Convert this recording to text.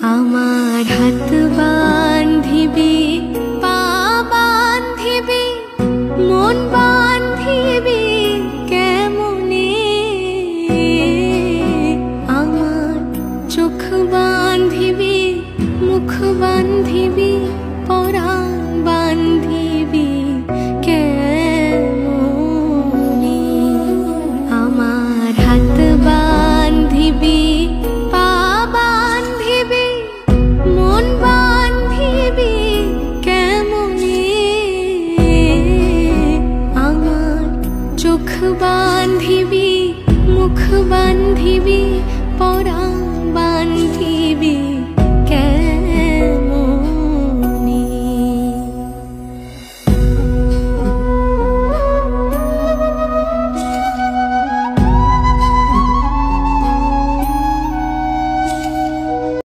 আমার হাত বান্ধিবি, পা বান্ধিবি, মন বান্ধিবি কেমনে? আমার চোখ বান্ধিবি, মুখ বান্ধিবি, পরা